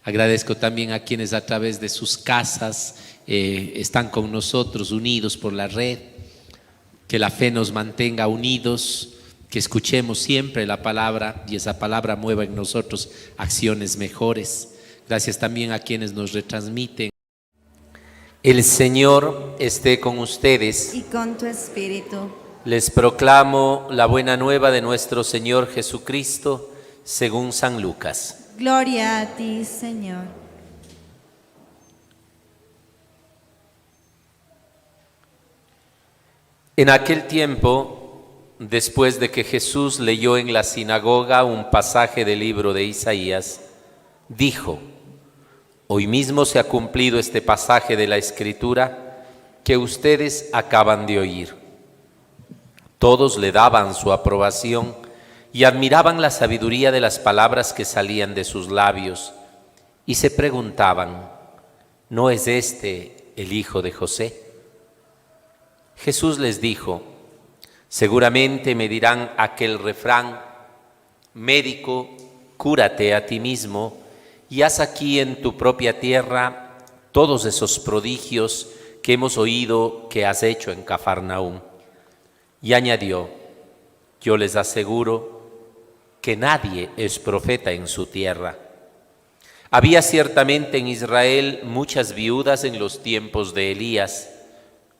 Agradezco también a quienes a través de sus casas están con nosotros, unidos por la red. Que la fe nos mantenga unidos, que escuchemos siempre la palabra y esa palabra mueva en nosotros acciones mejores. Gracias también a quienes nos retransmiten. El Señor esté con ustedes. Y con tu espíritu. Les proclamo la buena nueva de nuestro Señor Jesucristo según San Lucas. Gloria a ti, Señor. En aquel tiempo, después de que Jesús leyó en la sinagoga un pasaje del libro de Isaías, dijo: hoy mismo se ha cumplido este pasaje de la Escritura que ustedes acaban de oír. Todos le daban su aprobación y admiraban la sabiduría de las palabras que salían de sus labios y se preguntaban: ¿no es este el hijo de José? Jesús les dijo: seguramente me dirán aquel refrán: médico, cúrate a ti mismo y haz aquí en tu propia tierra todos esos prodigios que hemos oído que has hecho en Cafarnaúm. Y añadió: yo les aseguro que nadie es profeta en su tierra. Había ciertamente en Israel muchas viudas en los tiempos de Elías,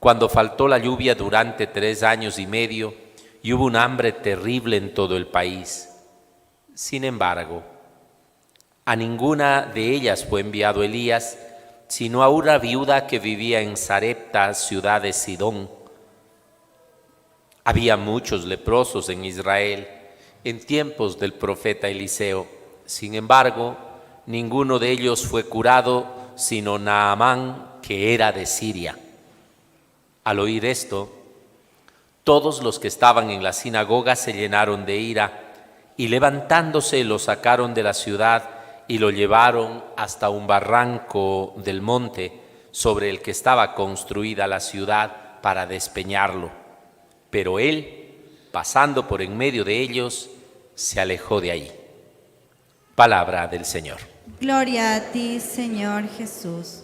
cuando faltó la lluvia durante 3 años y medio y hubo un hambre terrible en todo el país. Sin embargo, a ninguna de ellas fue enviado Elías, sino a una viuda que vivía en Sarepta, ciudad de Sidón. Había muchos leprosos en Israel en tiempos del profeta Eliseo. Sin embargo, ninguno de ellos fue curado, sino Naamán, que era de Siria. Al oír esto, todos los que estaban en la sinagoga se llenaron de ira y levantándose lo sacaron de la ciudad y lo llevaron hasta un barranco del monte sobre el que estaba construida la ciudad para despeñarlo. Pero él, pasando por en medio de ellos, se alejó de ahí. Palabra del Señor. Gloria a ti, Señor Jesús.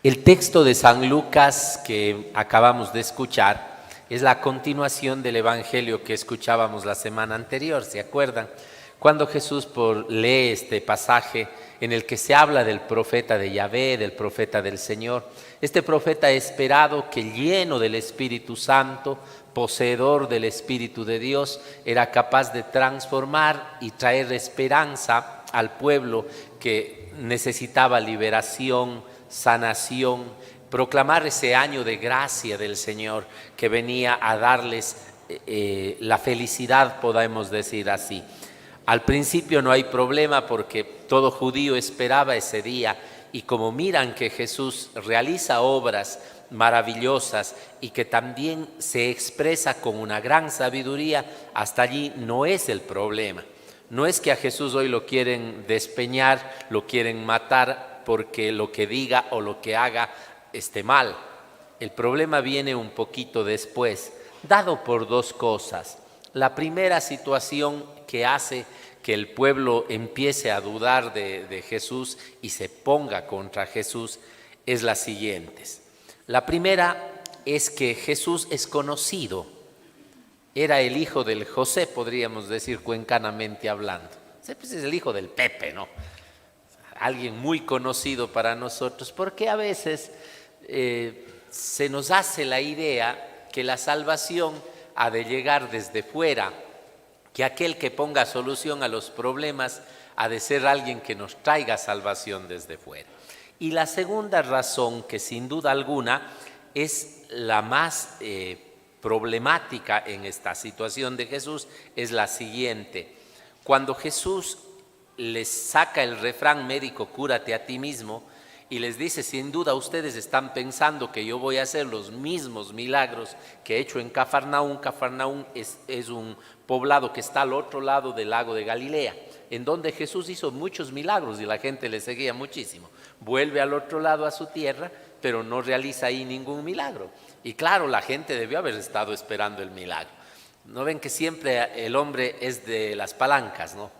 El texto de San Lucas que acabamos de escuchar es la continuación del evangelio que escuchábamos la semana anterior, ¿se acuerdan? Cuando Jesús lee este pasaje en el que se habla del profeta de Yahvé, del profeta del Señor. Este profeta esperado que, lleno del Espíritu Santo, poseedor del Espíritu de Dios, era capaz de transformar y traer esperanza al pueblo que necesitaba liberación, sanación, proclamar ese año de gracia del Señor que venía a darles la felicidad, podemos decir así. Al principio no hay problema porque todo judío esperaba ese día, y como miran que Jesús realiza obras maravillosas y que también se expresa con una gran sabiduría, hasta allí no es el problema. No es que a Jesús hoy lo quieren despeñar, lo quieren matar porque lo que diga o lo que haga esté mal. El problema viene un poquito después, dado por 2 cosas. La primera situación que hace que el pueblo empiece a dudar de Jesús y se ponga contra Jesús es la siguiente. La primera es que Jesús es conocido. Era el hijo del José, podríamos decir cuencanamente hablando. Pues es el hijo del Pepe, ¿no? Alguien muy conocido para nosotros, porque a veces se nos hace la idea que la salvación ha de llegar desde fuera, que aquel que ponga solución a los problemas ha de ser alguien que nos traiga salvación desde fuera. Y la segunda razón, que sin duda alguna es la más problemática en esta situación de Jesús, es la siguiente. Cuando Jesús les saca el refrán médico, cúrate a ti mismo, y les dice, sin duda ustedes están pensando que yo voy a hacer los mismos milagros que he hecho en Cafarnaúm. Cafarnaúm es un poblado que está al otro lado del lago de Galilea, en donde Jesús hizo muchos milagros y la gente le seguía muchísimo. Vuelve al otro lado a su tierra, pero no realiza ahí ningún milagro. Y claro, la gente debió haber estado esperando el milagro. ¿No ven que siempre el hombre es de las palancas, ¿no?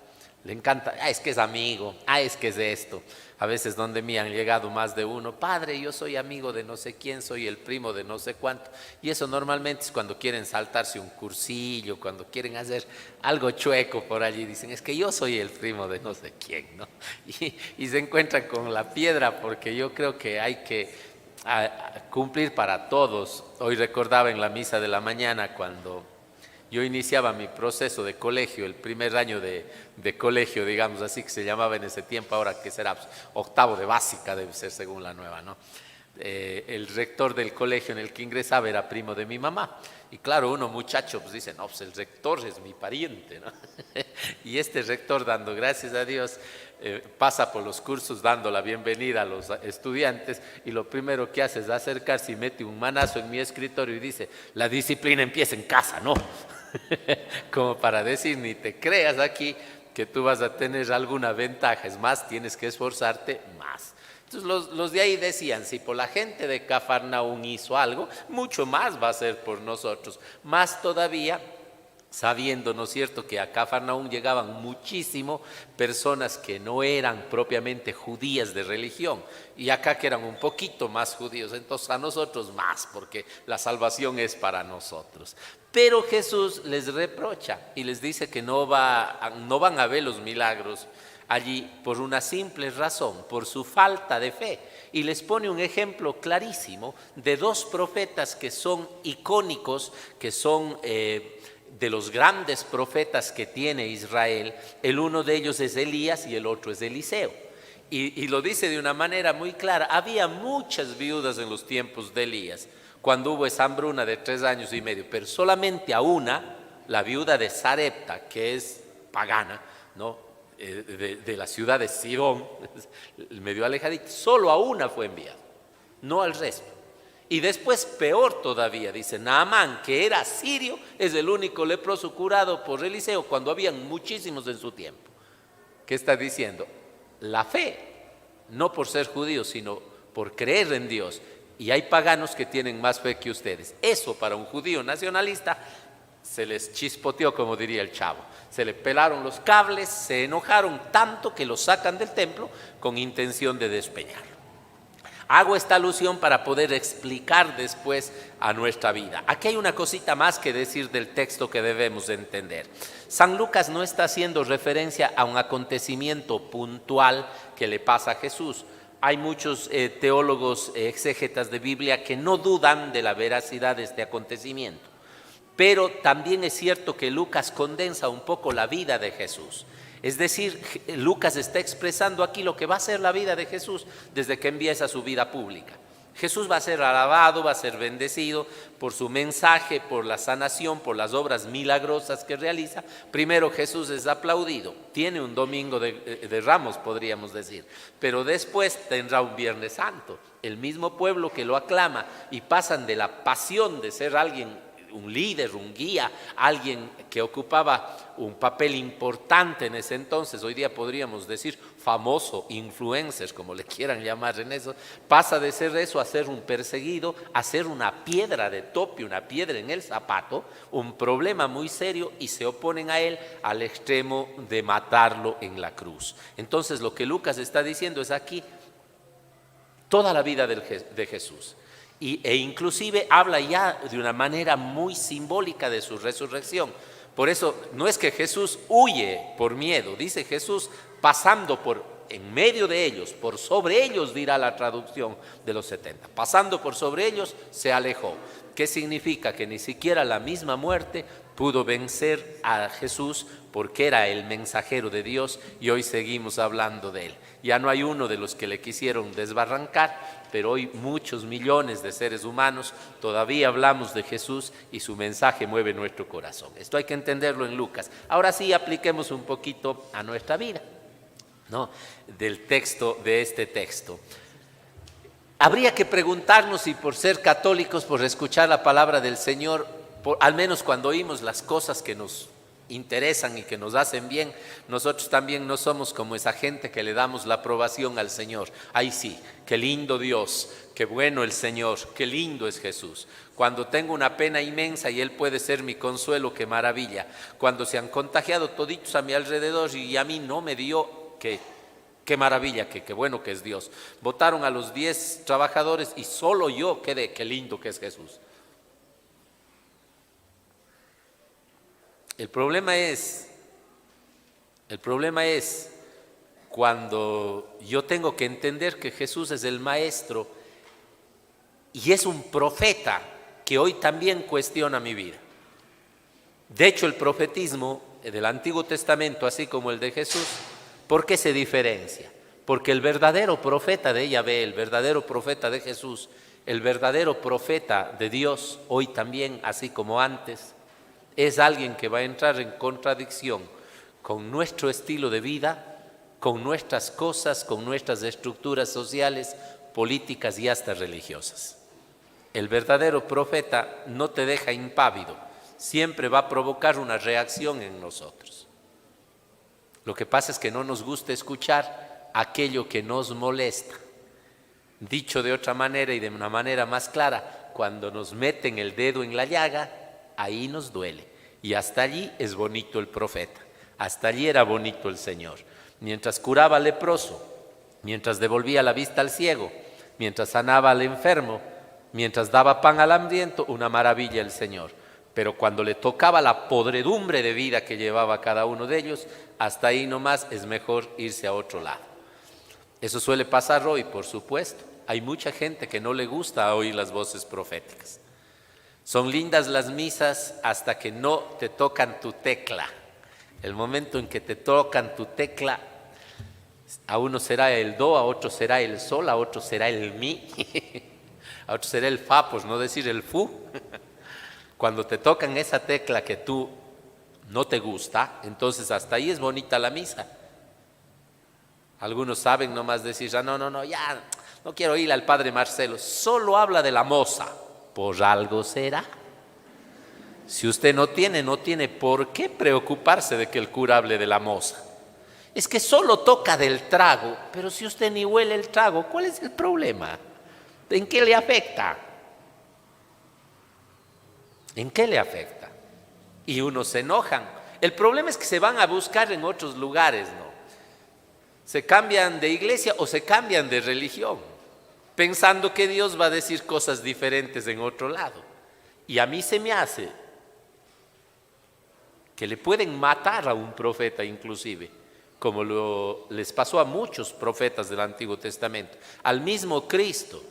Le encanta, es que es amigo, es que es de esto. A veces donde mí han llegado más de uno, padre, yo soy amigo de no sé quién, soy el primo de no sé cuánto. Y eso normalmente es cuando quieren saltarse un cursillo, cuando quieren hacer algo chueco por allí. Dicen, es que yo soy el primo de no sé quién, ¿no? Y se encuentran con la piedra, porque yo creo que hay que cumplir para todos. Hoy recordaba en la misa de la mañana cuando yo iniciaba mi proceso de colegio, el primer año de colegio, digamos así que se llamaba en ese tiempo, ahora que será octavo de básica, debe ser según la nueva, ¿no? El rector del colegio en el que ingresaba era primo de mi mamá. Y claro, uno muchacho pues dice, no, pues el rector es mi pariente, ¿no? Y este rector, dando gracias a Dios, pasa por los cursos dando la bienvenida a los estudiantes y lo primero que hace es acercarse y mete un manazo en mi escritorio y dice, la disciplina empieza en casa, ¿no? Como para decir, ni te creas aquí que tú vas a tener alguna ventaja, es más, tienes que esforzarte más. Entonces los de ahí decían, si por la gente de Cafarnaún hizo algo, mucho más va a ser por nosotros, más todavía sabiendo, ¿no es cierto?, que a Cafarnaún llegaban muchísimo personas que no eran propiamente judías de religión, y acá que eran un poquito más judíos, entonces a nosotros más, porque la salvación es para nosotros. Pero Jesús les reprocha y les dice que no van a ver los milagros allí por una simple razón, por su falta de fe. Y les pone un ejemplo clarísimo de dos profetas que son icónicos, que son de los grandes profetas que tiene Israel. El uno de ellos es Elías y el otro es Eliseo. Y lo dice de una manera muy clara. Había muchas viudas en los tiempos de Elías, cuando hubo esa hambruna de 3 años y medio, pero solamente a una, la viuda de Sarepta, que es pagana, ¿no?, de la ciudad de Sidón, medio alejadita, solo a una fue enviado, no al resto. Y después, peor todavía, dice Naamán, que era sirio, es el único leproso curado por Eliseo, cuando habían muchísimos en su tiempo. ¿Qué está diciendo? La fe, no por ser judíos, sino por creer en Dios. Y hay paganos que tienen más fe que ustedes. Eso para un judío nacionalista se les chispoteó, como diría el chavo. Se le pelaron los cables, se enojaron tanto que lo sacan del templo con intención de despeñarlo. Hago esta alusión para poder explicar después a nuestra vida. Aquí hay una cosita más que decir del texto que debemos entender. San Lucas no está haciendo referencia a un acontecimiento puntual que le pasa a Jesús. Hay muchos teólogos exégetas de Biblia que no dudan de la veracidad de este acontecimiento. Pero también es cierto que Lucas condensa un poco la vida de Jesús. Es decir, Lucas está expresando aquí lo que va a ser la vida de Jesús desde que empieza su vida pública. Jesús va a ser alabado, va a ser bendecido por su mensaje, por la sanación, por las obras milagrosas que realiza. Primero Jesús es aplaudido, tiene un domingo de Ramos, podríamos decir, pero después tendrá un Viernes Santo. El mismo pueblo que lo aclama y pasan de la pasión de ser alguien, un líder, un guía, alguien que ocupaba un papel importante en ese entonces, hoy día podríamos decir famoso, influencer, como le quieran llamar en eso, pasa de ser eso a ser un perseguido, a ser una piedra de tope, una piedra en el zapato, un problema muy serio, y se oponen a él al extremo de matarlo en la cruz. Entonces lo que Lucas está diciendo es aquí toda la vida de Jesús. E inclusive habla ya de una manera muy simbólica de su resurrección. Por eso no es que Jesús huye por miedo, dice Jesús pasando por en medio de ellos, por sobre ellos, dirá la traducción de los 70. Pasando por sobre ellos se alejó. ¿Qué significa? Que ni siquiera la misma muerte pudo vencer a Jesús, porque era el mensajero de Dios, y hoy seguimos hablando de él. Ya no hay uno de los que le quisieron desbarrancar, pero hoy muchos millones de seres humanos todavía hablamos de Jesús y su mensaje mueve nuestro corazón. Esto hay que entenderlo en Lucas. Ahora sí, apliquemos un poquito a nuestra vida, ¿no?, del texto, de este texto. Habría que preguntarnos si por ser católicos, por escuchar la palabra del Señor, al menos cuando oímos las cosas que nos interesan y que nos hacen bien, nosotros también no somos como esa gente que le damos la aprobación al Señor. Ay sí, qué lindo Dios, qué bueno el Señor, qué lindo es Jesús. Cuando tengo una pena inmensa y Él puede ser mi consuelo, qué maravilla. Cuando se han contagiado toditos a mi alrededor y a mí no me dio, qué maravilla, qué bueno que es Dios. Votaron a los 10 trabajadores y solo yo quedé, qué lindo que es Jesús. El problema es cuando yo tengo que entender que Jesús es el maestro y es un profeta que hoy también cuestiona mi vida. De hecho, el profetismo del Antiguo Testamento, así como el de Jesús, ¿por qué se diferencia? Porque el verdadero profeta de Yahvé, el verdadero profeta de Jesús, el verdadero profeta de Dios, hoy también, así como antes, es alguien que va a entrar en contradicción con nuestro estilo de vida, con nuestras cosas, con nuestras estructuras sociales, políticas y hasta religiosas. El verdadero profeta no te deja impávido, siempre va a provocar una reacción en nosotros. Lo que pasa es que no nos gusta escuchar aquello que nos molesta. Dicho de otra manera y de una manera más clara, cuando nos meten el dedo en la llaga, ahí nos duele. Y hasta allí es bonito el profeta, hasta allí era bonito el Señor. Mientras curaba al leproso, mientras devolvía la vista al ciego, mientras sanaba al enfermo, mientras daba pan al hambriento, una maravilla el Señor. Pero cuando le tocaba la podredumbre de vida que llevaba cada uno de ellos, hasta ahí nomás es mejor irse a otro lado. Eso suele pasar hoy, por supuesto. Hay mucha gente que no le gusta oír las voces proféticas. Son lindas las misas hasta que no te tocan tu tecla. El momento en que te tocan tu tecla, a uno será el do, a otro será el sol, a otro será el mi, a otro será el fa, por no decir el fu. Cuando te tocan esa tecla que tú no te gusta, entonces hasta ahí es bonita la misa. Algunos saben nomás decir, no, ya no quiero ir al padre Marcelo, solo habla de la moza. Por algo será. Si usted no tiene por qué preocuparse de que el cura hable de la moza. Es que solo toca del trago, pero si usted ni huele el trago, ¿cuál es el problema? ¿En qué le afecta? ¿En qué le afecta? Y unos se enojan. El problema es que se van a buscar en otros lugares, ¿no? Se cambian de iglesia o se cambian de religión, pensando que Dios va a decir cosas diferentes en otro lado. Y a mí se me hace que le pueden matar a un profeta inclusive, como les pasó a muchos profetas del Antiguo Testamento, al mismo Cristo,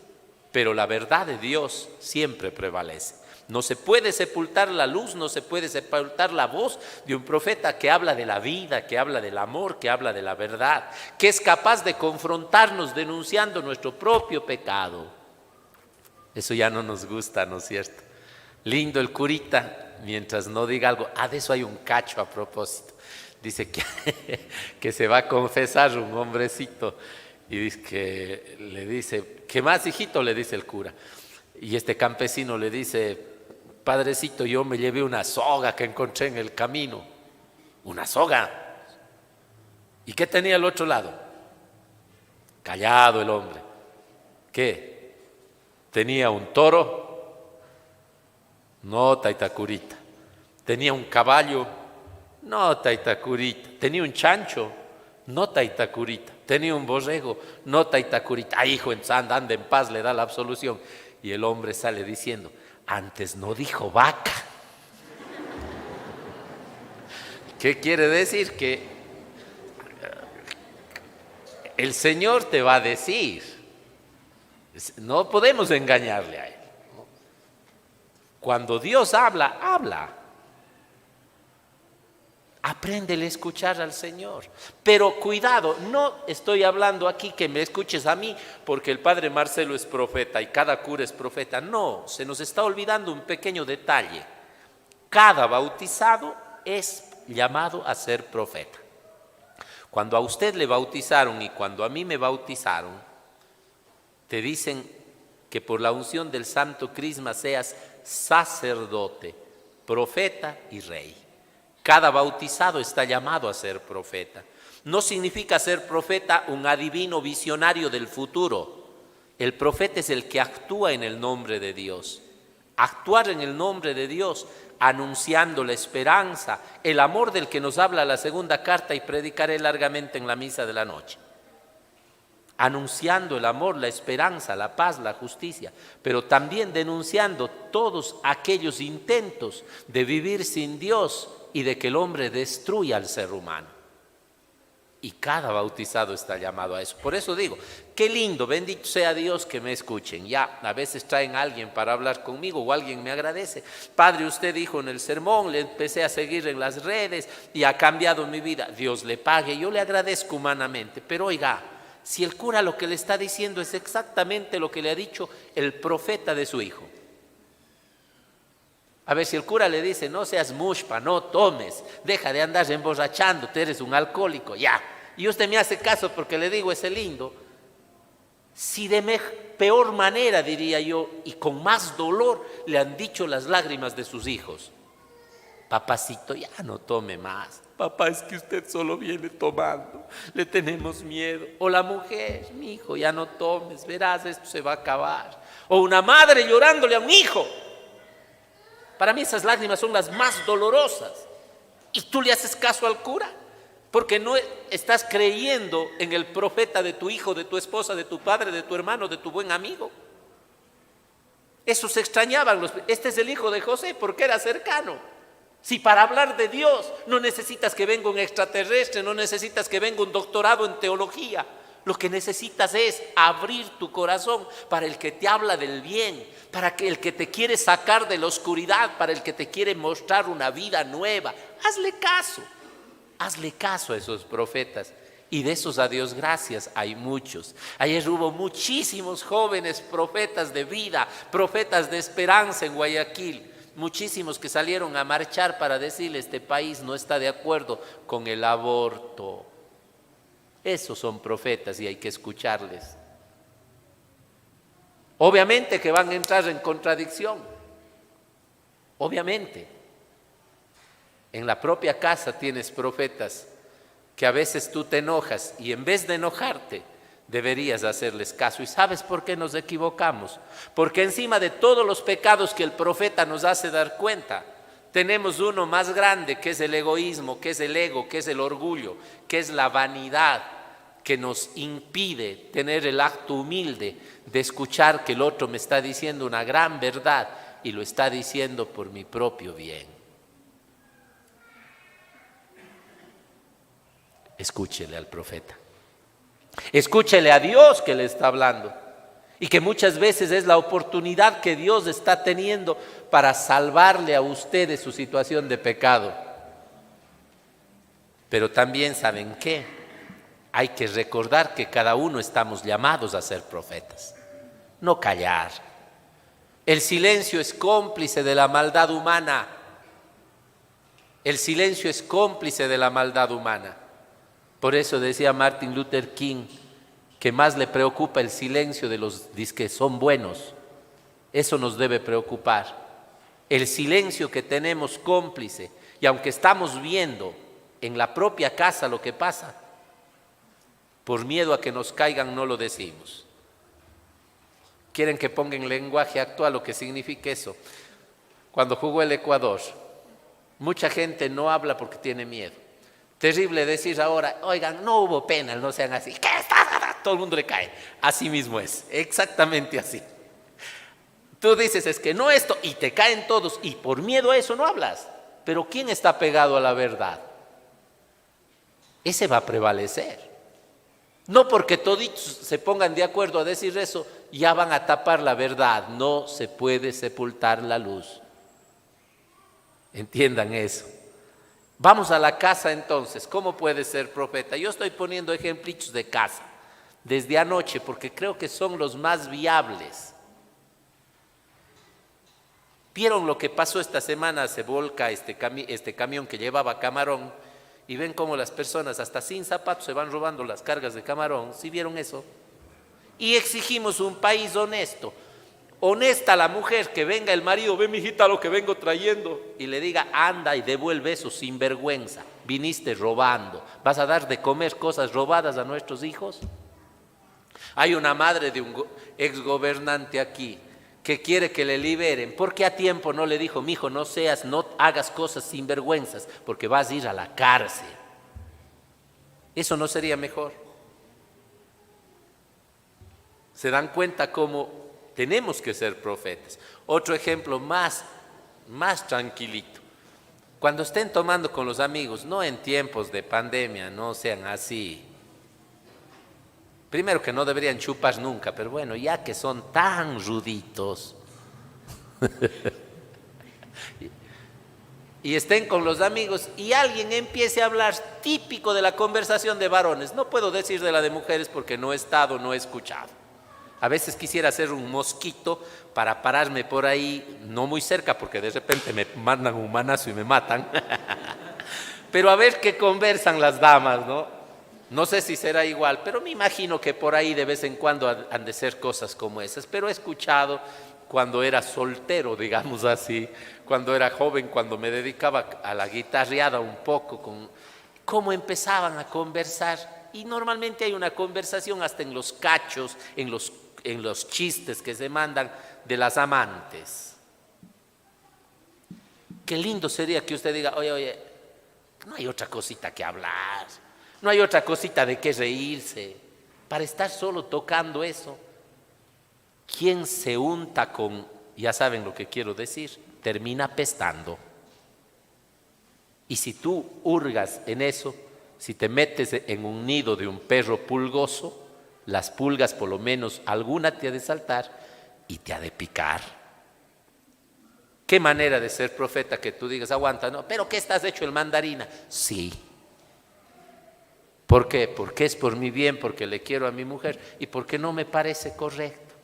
pero la verdad de Dios siempre prevalece. No se puede sepultar la luz, no se puede sepultar la voz de un profeta que habla de la vida, que habla del amor, que habla de la verdad, que es capaz de confrontarnos denunciando nuestro propio pecado. Eso ya no nos gusta, ¿no es cierto? Lindo el curita, mientras no diga algo. De eso hay un cacho a propósito. Dice que se va a confesar un hombrecito y dice que le dice, ¿qué más, hijito? Le dice el cura. Y este campesino le dice, padrecito, yo me llevé una soga que encontré en el camino. ¿Una soga? ¿Y qué tenía al otro lado? Callado el hombre. ¿Qué? ¿Tenía un toro? No, taitacurita. ¿Tenía un caballo? No, taitacurita. ¿Tenía un chancho? No, taitacurita. ¿Tenía un borrego? No, taitacurita. Hijo, anda en paz, le da la absolución. Y el hombre sale diciendo, antes no dijo vaca. ¿Qué quiere decir? Que el Señor te va a decir. No podemos engañarle a Él. Cuando Dios habla, habla. Apréndele a escuchar al Señor. Pero cuidado, no estoy hablando aquí que me escuches a mí porque el padre Marcelo es profeta y cada cura es profeta. No, se nos está olvidando un pequeño detalle. Cada bautizado es llamado a ser profeta. Cuando a usted le bautizaron y cuando a mí me bautizaron, te dicen que por la unción del Santo Crisma seas sacerdote, profeta y rey. cada bautizado está llamado a ser profeta. No significa ser profeta un adivino visionario del futuro. El profeta es el que actúa en el nombre de Dios. Actuar en el nombre de Dios, anunciando la esperanza, el amor del que nos habla la segunda carta y predicaré largamente en la misa de la noche. Anunciando el amor, la esperanza, la paz, la justicia, pero también denunciando todos aquellos intentos de vivir sin Dios y de que el hombre destruya al ser humano. Y cada bautizado está llamado a eso. Por eso digo, qué lindo, bendito sea Dios que me escuchen. Ya, a veces traen a alguien para hablar conmigo o alguien me agradece. Padre, usted dijo en el sermón, le empecé a seguir en las redes y ha cambiado mi vida. Dios le pague, yo le agradezco humanamente. Pero oiga, si el cura lo que le está diciendo es exactamente lo que le ha dicho el profeta de su hijo. A ver, si el cura le dice, no seas mushpa, no tomes, deja de andar emborrachándote, eres un alcohólico, ya. Y usted me hace caso porque le digo ese lindo. Si de peor manera, diría yo, y con más dolor, le han dicho las lágrimas de sus hijos. Papacito, ya no tome más. Papá, es que usted solo viene tomando, le tenemos miedo. O la mujer, mi hijo, ya no tomes, verás, esto se va a acabar. O una madre llorándole a un hijo. Para mí esas lágrimas son las más dolorosas. Y tú le haces caso al cura, porque no estás creyendo en el profeta de tu hijo, de tu esposa, de tu padre, de tu hermano, de tu buen amigo. Eso se extrañaban. Este es el hijo de José porque era cercano. Si para hablar de Dios no necesitas que venga un extraterrestre, no necesitas que venga un doctorado en teología. Lo que necesitas es abrir tu corazón para el que te habla del bien, para el que te quiere sacar de la oscuridad, para el que te quiere mostrar una vida nueva. Hazle caso a esos profetas. Y de esos, a Dios gracias, hay muchos. Ayer hubo muchísimos jóvenes profetas de vida, profetas de esperanza en Guayaquil. Muchísimos que salieron a marchar para decirle, este país no está de acuerdo con el aborto. Esos son profetas y hay que escucharles. Obviamente que van a entrar en contradicción. Obviamente. En la propia casa tienes profetas que a veces tú te enojas y en vez de enojarte deberías hacerles caso. ¿Y sabes por qué nos equivocamos? Porque encima de todos los pecados que el profeta nos hace dar cuenta, tenemos uno más grande, que es el egoísmo, que es el ego, que es el orgullo, que es la vanidad, que nos impide tener el acto humilde de escuchar que el otro me está diciendo una gran verdad y lo está diciendo por mi propio bien. Escúchele al profeta. Escúchele a Dios que le está hablando y que muchas veces es la oportunidad que Dios está teniendo para salvarle a usted de su situación de pecado. Pero también, ¿saben qué? Hay que recordar que cada uno estamos llamados a ser profetas, no callar. El silencio es cómplice de la maldad humana. El silencio es cómplice de la maldad humana. Por eso decía Martin Luther King que más le preocupa el silencio de los que son buenos. Eso nos debe preocupar. El silencio que tenemos cómplice, y aunque estamos viendo en la propia casa lo que pasa, por miedo a que nos caigan no lo decimos. Quieren que ponga en lenguaje actual lo que significa eso. Cuando jugó el Ecuador, mucha gente no habla porque tiene miedo. Terrible decir ahora, oigan, no hubo penal, no sean así. ¿Qué está? Todo el mundo le cae. Así mismo es, exactamente así. Tú dices, es que no esto, y te caen todos, y por miedo a eso no hablas. Pero ¿quién está pegado a la verdad? Ese va a prevalecer. No porque toditos se pongan de acuerdo a decir eso, ya van a tapar la verdad. No se puede sepultar la luz. Entiendan eso. Vamos a la casa entonces. ¿Cómo puede ser profeta? Yo estoy poniendo ejemplitos de casa desde anoche porque creo que son los más viables. ¿Vieron lo que pasó esta semana? Se volca este camión que llevaba camarón y ven cómo las personas hasta sin zapatos se van robando las cargas de camarón. ¿Sí vieron eso? Y exigimos un país honesto. Honesta la mujer, que venga el marido, ve mijita lo que vengo trayendo, y le diga, anda y devuelve eso sinvergüenza, viniste robando, vas a dar de comer cosas robadas a nuestros hijos. Hay una madre de un exgobernante aquí que quiere que le liberen, porque a tiempo no le dijo, mijo, no hagas cosas sinvergüenzas, porque vas a ir a la cárcel. ¿Eso no sería mejor? ¿Se dan cuenta cómo tenemos que ser profetas? Otro ejemplo más tranquilito. Cuando estén tomando con los amigos, no en tiempos de pandemia, no sean así. Primero que no deberían chupar nunca, pero bueno, ya que son tan ruditos y estén con los amigos y alguien empiece a hablar típico de la conversación de varones. No puedo decir de la de mujeres porque no he estado, no he escuchado. A veces quisiera hacer un mosquito para pararme por ahí, no muy cerca, porque de repente me mandan un manazo y me matan. Pero a ver qué conversan las damas, ¿no? No sé si será igual, pero me imagino que por ahí de vez en cuando han de ser cosas como esas. Pero he escuchado cuando era soltero, digamos así, cuando era joven, cuando me dedicaba a la guitarreada un poco, cómo empezaban a conversar. Y normalmente hay una conversación hasta en los cachos, en los chistes que se mandan de las amantes. Qué lindo sería que usted diga, oye, no hay otra cosita que hablar, no hay otra cosita de qué reírse, para estar solo tocando eso. ¿Quién se unta con, ya saben lo que quiero decir, termina pestando? Y si tú hurgas en eso, si te metes en un nido de un perro pulgoso, las pulgas por lo menos alguna te ha de saltar y te ha de picar. ¿Qué manera de ser profeta que tú digas, aguanta, no, pero ¿qué estás hecho el mandarina? Sí. ¿Por qué? Porque es por mi bien, porque le quiero a mi mujer y porque no me parece correcto.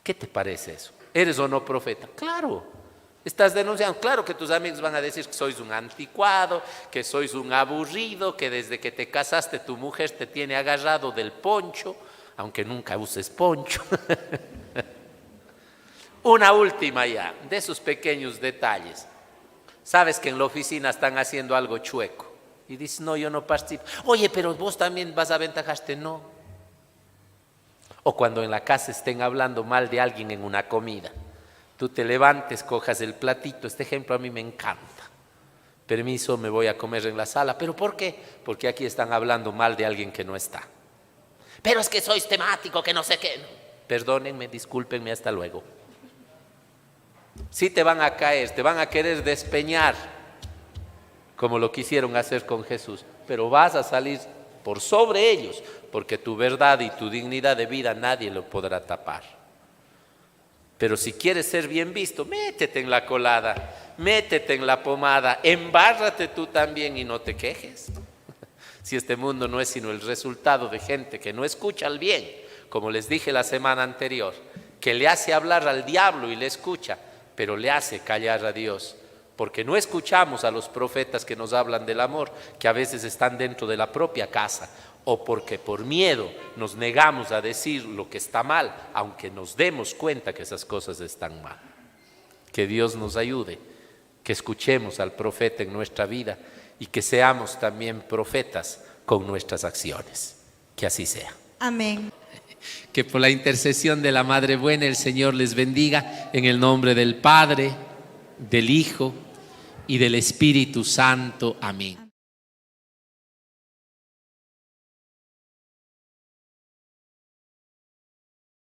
¿Qué te parece eso? ¿Eres o no profeta? Claro. Estás denunciando, claro que tus amigos van a decir que sois un anticuado, que sois un aburrido, que desde que te casaste tu mujer te tiene agarrado del poncho, aunque nunca uses poncho. Una última ya, de esos pequeños detalles. Sabes que en la oficina están haciendo algo chueco y dices, no, yo no participo. Oye, pero vos también vas a aventajarte, no. O cuando en la casa estén hablando mal de alguien en una comida. Tú te levantes, cojas el platito. Este ejemplo a mí me encanta. Permiso, me voy a comer en la sala. ¿Pero por qué? Porque aquí están hablando mal de alguien que no está. Pero es que sois temático, que no sé qué. Perdónenme, discúlpenme, hasta luego. Sí te van a caer, te van a querer despeñar, como lo quisieron hacer con Jesús. Pero vas a salir por sobre ellos, porque tu verdad y tu dignidad de vida nadie lo podrá tapar. Pero si quieres ser bien visto, métete en la colada, métete en la pomada, embárrate tú también y no te quejes. Si este mundo no es sino el resultado de gente que no escucha al bien, como les dije la semana anterior, que le hace hablar al diablo y le escucha, pero le hace callar a Dios, porque no escuchamos a los profetas que nos hablan del amor, que a veces están dentro de la propia casa, o porque por miedo nos negamos a decir lo que está mal, aunque nos demos cuenta que esas cosas están mal. Que Dios nos ayude, que escuchemos al profeta en nuestra vida y que seamos también profetas con nuestras acciones. Que así sea. Amén. Que por la intercesión de la Madre Buena el Señor les bendiga en el nombre del Padre, del Hijo y del Espíritu Santo. Amén.